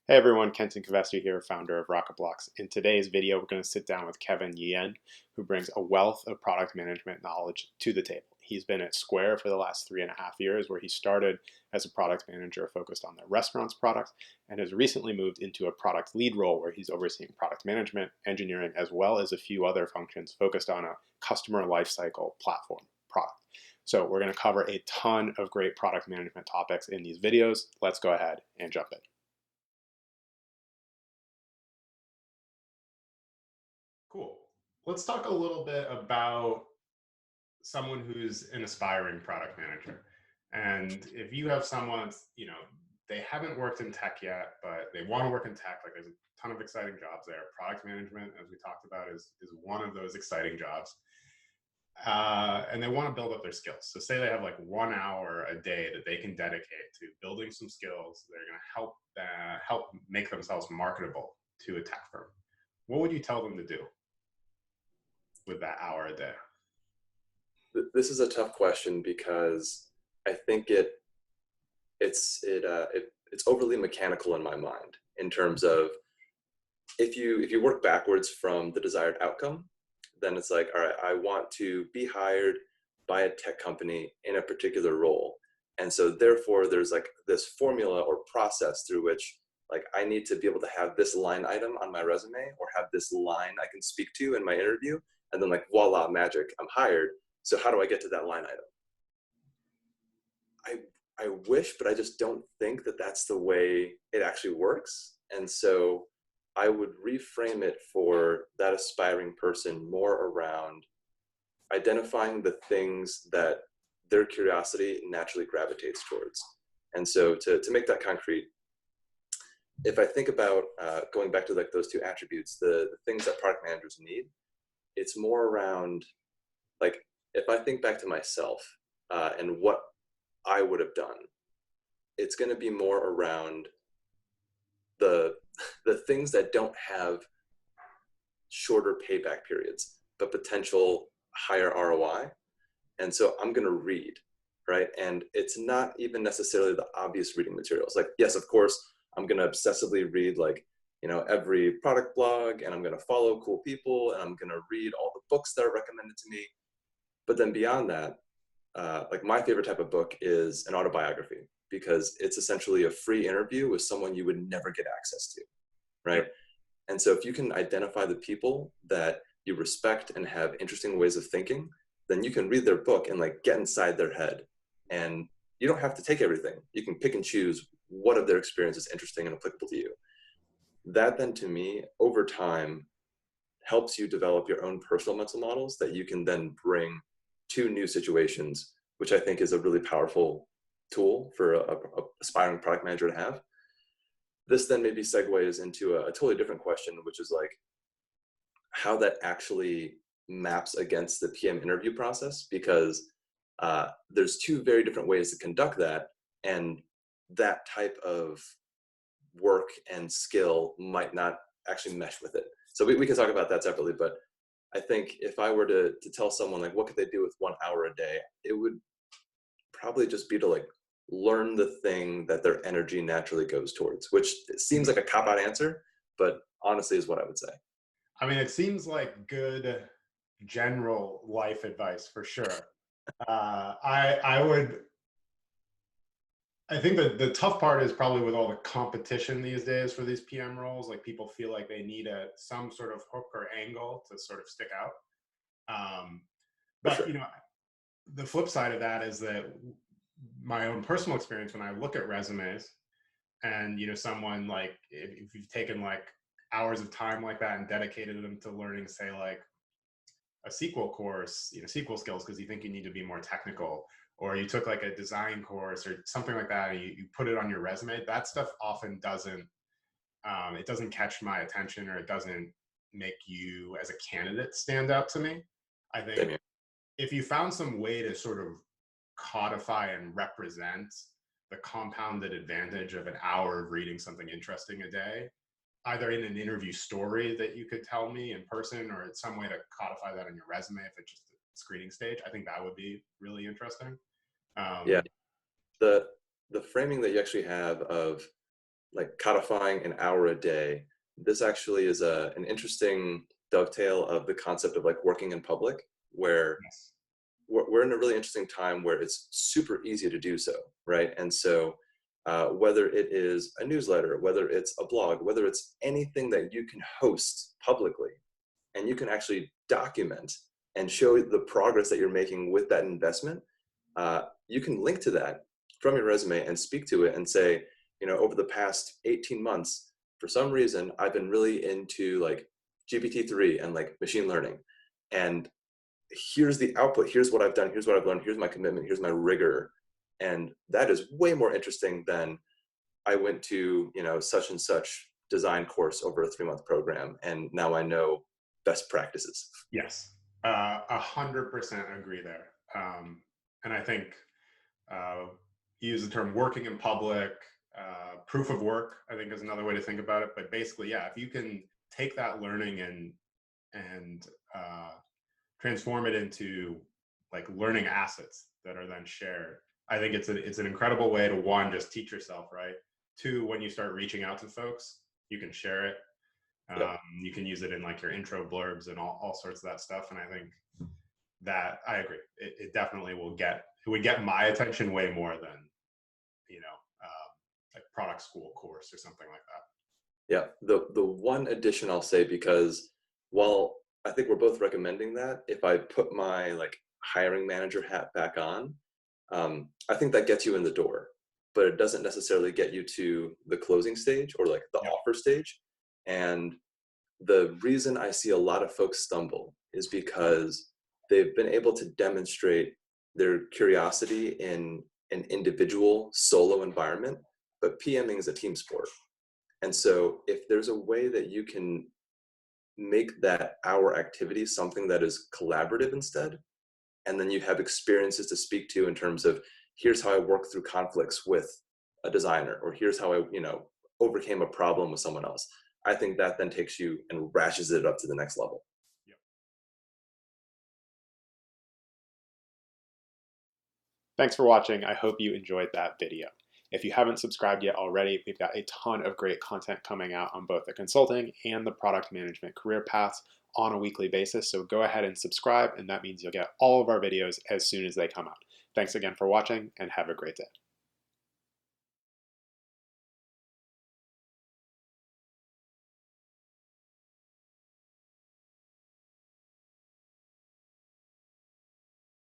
Hey everyone, Kenton Covester here, founder of RocketBlocks. In today's video, we're going to sit down with Kevin Yien, who brings a wealth of product management knowledge to the table. He's been at Square for the last 3.5 years, where he started as a product manager focused on their restaurants product, and has recently moved into a product lead role where he's overseeing product management, engineering, as well as a few other functions focused on a customer lifecycle platform product. So we're going to cover a ton of great product management topics in these videos. Let's go ahead and jump in. Cool. Let's talk a little bit about someone who's an aspiring product manager. And if you have someone, they haven't worked in tech yet, but they want to work in tech, like there's a ton of exciting jobs there. Product management, as we talked about, is one of those exciting jobs. And they want to build up their skills. So say they have like 1 hour a day that they can dedicate to building some skills. They're going to help make themselves marketable to a tech firm. What would you tell them to do with that hour a day? This is a tough question because I think it's overly mechanical in my mind in terms of if you work backwards from the desired outcome, then it's like, all right, I want to be hired by a tech company in a particular role. And so therefore there's like this formula or process through which like I need to be able to have this line item on my resume or have this line I can speak to in my interview. And then like, voila, magic, I'm hired. So how do I get to that line item? I wish, but I just don't think that that's the way it actually works. And so I would reframe it for that aspiring person more around identifying the things that their curiosity naturally gravitates towards. And so to make that concrete, if I think about going back to like those two attributes, the things that product managers need, it's more around like, if I think back to myself and what I would have done, it's going to be more around the the things that don't have shorter payback periods, but potential higher ROI. And so I'm going to read, right? And it's not even necessarily the obvious reading materials. Like, yes, of course, I'm going to obsessively read like, every product blog, and I'm going to follow cool people, and I'm going to read all the books that are recommended to me. But then beyond that, like my favorite type of book is an autobiography because it's essentially a free interview with someone you would never get access to, right? And so if you can identify the people that you respect and have interesting ways of thinking, then you can read their book and like get inside their head. And you don't have to take everything. You can pick and choose what of their experience is interesting and applicable to you. That then to me, over time, helps you develop your own personal mental models that you can then bring to new situations, which I think is a really powerful tool for a aspiring product manager to have. This then maybe segues into a totally different question, which is like how that actually maps against the PM interview process, because there's two very different ways to conduct that, and that type of work and skill might not actually mesh with it. So we can talk about that separately, but I think if I were to tell someone like what could they do with 1 hour a day, it would probably just be to like learn the thing that their energy naturally goes towards, which seems like a cop-out answer, but honestly is what I would say. I mean, it seems like good general life advice for sure. I think that the tough part is probably with all the competition these days for these PM roles, like people feel like they need some sort of hook or angle to sort of stick out. Um, For but sure. the flip side of that is that my own personal experience when I look at resumes and someone like if you've taken like hours of time like that and dedicated them to learning, say like a SQL course, SQL skills because you think you need to be more technical, or you took like a design course or something like that, and you put it on your resume. That stuff often doesn't it doesn't catch my attention, or it doesn't make you as a candidate stand out to me. I Same think here. if you found some way to sort of codify and represent the compounded advantage of an hour of reading something interesting a day, either in an interview story that you could tell me in person, or it's some way to codify that on your resume if it's just a screening stage, I think that would be really interesting. Yeah. Um, The framing that you actually have of like codifying an hour a day, this actually is an interesting dovetail of the concept of like working in public, where Yes. we're in a really interesting time where it's super easy to do so, right? And so, whether it is a newsletter, whether it's a blog, whether it's anything that you can host publicly, and you can actually document and show the progress that you're making with that investment, you can link to that from your resume and speak to it and say, over the past 18 months, for some reason, I've been really into like GPT-3 and like machine learning. And here's the output, here's what I've done, here's what I've learned, here's my commitment, here's my rigor. And that is way more interesting than I went to, such and such design course over a 3-month program. And now I know best practices. Yes, 100% agree there. And I think you use the term working in public, proof of work, I think is another way to think about it. But basically, yeah, if you can take that learning and transform it into like learning assets that are then shared, I think it's an incredible way to, one, just teach yourself, right? Two, when you start reaching out to folks, you can share it. Yep. You can use it in like your intro blurbs and all sorts of that stuff. And I think that I agree. It definitely would get my attention way more than, like product school course or something like that. Yeah. The one addition I'll say, because while I think we're both recommending that, if I put my like hiring manager hat back on, I think that gets you in the door, but it doesn't necessarily get you to the closing stage or like the Yep. offer stage. And the reason I see a lot of folks stumble is because they've been able to demonstrate their curiosity in an individual solo environment, but PMing is a team sport. And so if there's a way that you can make that our activity something that is collaborative instead, and then you have experiences to speak to in terms of, here's how I work through conflicts with a designer, or here's how I, overcame a problem with someone else. I think that then takes you and ratchets it up to the next level. Yep. Thanks for watching. I hope you enjoyed that video. If you haven't subscribed yet already, we've got a ton of great content coming out on both the consulting and the product management career paths on a weekly basis. So go ahead and subscribe, and that means you'll get all of our videos as soon as they come out. Thanks again for watching, and have a great day.